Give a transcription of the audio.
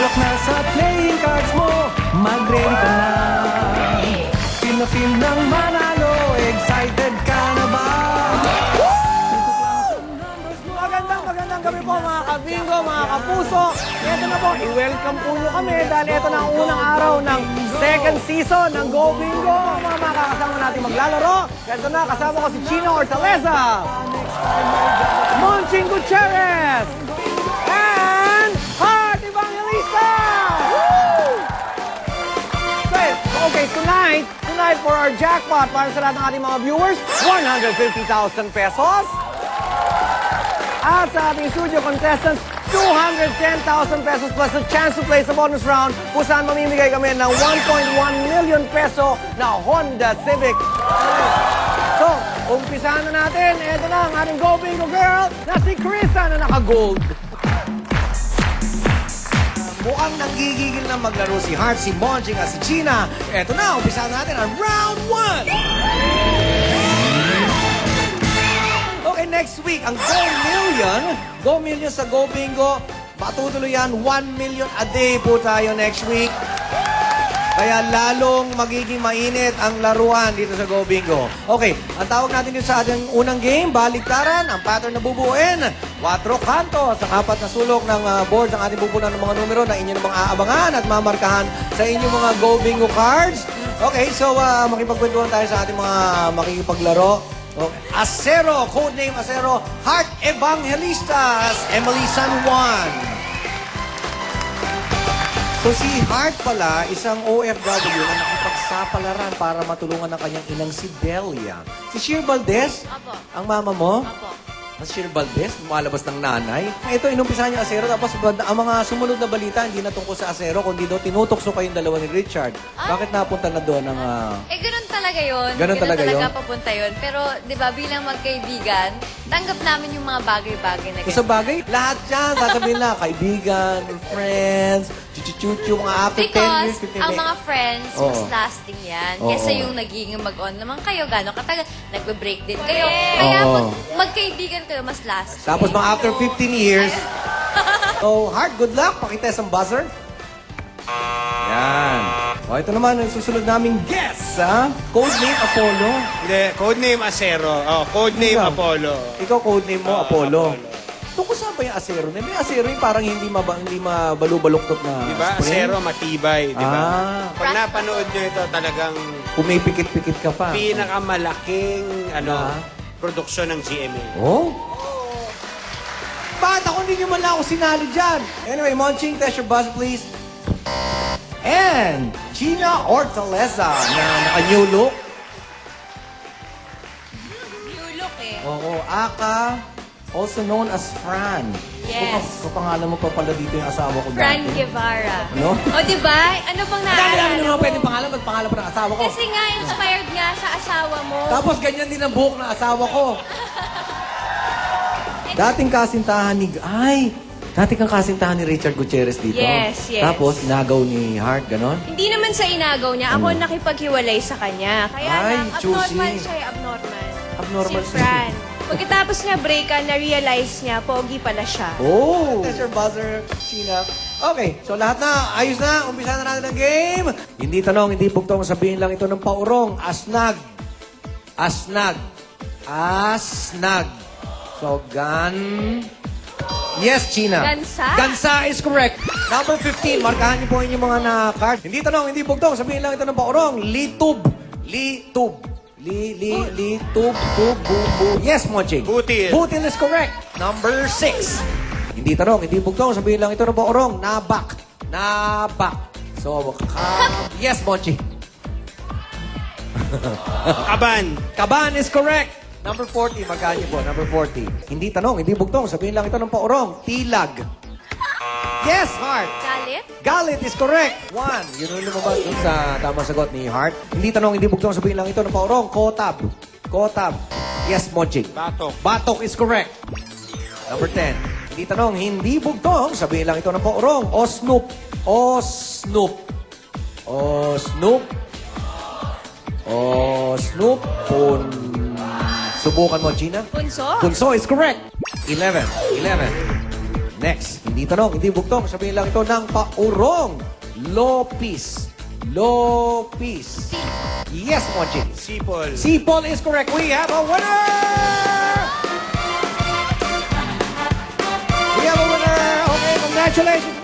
Hawak na sa playing cards mo, mag-ready ka na. Feel na feel ng manalo, excited ka na ba? Magandang gabi po mga kabingo, mga kapuso. Ito na po, i-welcome po nyo kami dahil ito na ang unang araw ng second season ng Go Bingo. Mga makakasama natin maglalaro. Ito na, kasama ko si Chino Hortaleza, Monching Gutierrez, and Heart Evangelista! Woo! Okay, tonight for our jackpot, para sa lahat ng ating mga viewers, 150,000 pesos. At sa ating studio contestants, 210,000 pesos plus a chance to play sa bonus round kung saan mamimigay kami ng 1.1 million peso na Honda Civic. So, umpisahan na natin. Ito na ang ating Go Bingo girl na si Krista na naka-gold. Mukhang nanggigigil na maglaro si Heart, si Monching at si Gina. Ito na, umpisahan natin ang round 1! Okay, next week, ang Go Million sa Go Bingo, matutuloy yan, 1 million a day po tayo next week. Kaya lalong magiging mainit ang laruan dito sa Go Bingo. Okay, ang tawag natin dito sa ating unang game, baliktaran, ang pattern na bubuuin, 4 kanto sa 4 na sulok ng board ang ating bubunan ng mga numero na inyo namang aabangan at mamarkahan sa inyong mga Go Bingo cards. Okay, so makipagkwentuhan tayo sa ating mga makikipaglaro. Okay. Acero, codename Acero, Heart Evangelistas, Emily San Juan. So si Heart pala, isang OFW na nakipagsapalaran para matulungan ang kanyang inang si Delia. Si Sheer Valdez, Apo. ang mama mo, Apo. si Sheer Valdez, lumalabas ng nanay. Ito, inumpisahan niya Acero, tapos ang mga sumunod na balita, hindi na tungkol sa Acero, kundi daw tinutokso kayong dalawa ni Richard. Bakit napunta na doon ang... Ganun talaga yun. Ganun talaga yun? Papunta yun. Pero, di ba, bilang magkaibigan, tanggap namin yung mga bagay-bagay na So, sa bagay, lahat yan, sasabihin na, kaibigan, friends, chuchu-chuchu, mga after 10 years, Because 15 ang years. mga friends, Oo. mas lasting yan. Oo. Kesa yung nagiging mag-on naman kayo, gano'ng katagal, nagbe-break din kayo. Kaya Oo. pag magkaibigan kayo, mas lasting. Tapos mga after 15 years. So, Heart, good luck. Pakita sa buzzer. Yan. O, ito naman ang susunod naming guess, ha? Codename Apollo. Hindi, codename Acero. Oh, codename Ikaw? Apollo. Ikaw, codename mo, Apollo. Apollo. Tungkol saan ba yung Acero? May Acero yung parang hindi mabalubaluktot na Diba? spring. Acero matibay, di ba? Ah. Pag napanood nyo ito, talagang Pumipikit-pikit ka pa. pinakamalaking Ah. produksyon ng GMA. Oh? Bakit ako hindi nyo man lang ako sinali dyan? Anyway, Monching, test your buzzer, please. And Gina Hortaleza na naka-new look. New look eh. Oo, Aka, also known as Fran. Yes. Kapangalan mo pa pala dito yung asawa ko Fran dati. Guevara. Ano? O, di ba? Ano bang Dami naaalala namin mo? mga pwedeng pangalan. Ba't pangalan pa ng asawa ko? Kasi nga, inspired nga sa asawa mo. Tapos ganyan din ang buhok ng asawa ko. Dating kasintahan ni... Dating kang kasintahan ni Richard Gutierrez dito. Yes, yes. Tapos inagaw ni Heart, ganon? Hindi naman sa inagaw niya. Ako Ano? nakipaghiwalay sa kanya. Kaya Ay, lang, abnormal choosy. siya. Abnormal. Abnormal si siya. Fran. Pagkatapos niya breakan, na-realize niya, pogi pala siya. Oh! Test your buzzer, Sheena. Okay, so lahat na. Ayos na. Umpisa na natin ang game. Hindi tanong, hindi bugtong. Sabihin lang ito ng paurong. Asnag. Asnag. Asnag. So, Yes, China. Gansa? Gansa is correct. Number 15, markahan niyo po inyong mga na-card. Hindi tanong, hindi bugtong. Sabihin lang ito ng paurong. Litub. Litub. Litub, tub, bu. Yes, Monching. Butil. Butil is correct. Number 6. Hindi tanong, hindi bugtong. Sabihin lang ito ng paurong. Nabak. Nabak. So, yes, Monching. Kaban. Kaban is correct. Number 40, magkano po? Number 40. Hindi tanong, hindi bugtong. Sabihin lang ito ng paurong. Tilag. Yes, Heart. Galit? Galit is correct. 1. Yun yung lumabas dun sa tamang sagot ni Heart. Hindi tanong, hindi bugtong. Sabihin lang ito ng paurong. Kotab. Kotab. Yes, Monching. Batok. Batok is correct. Number 10. Hindi tanong, hindi bugtong. Sabihin lang ito ng paurong. O Snoop. O Snoop. O Snoop. O Snoop. Subukan mo, Gina. Punso? Punso is correct. 11. Next, hindi tanong, hindi bugtong. Sabihin lang ito ng paurong. Lopis. Lopis. Yes, Monching. Sipol. Sipol is correct. We have a winner! We have a winner! Okay, congratulations!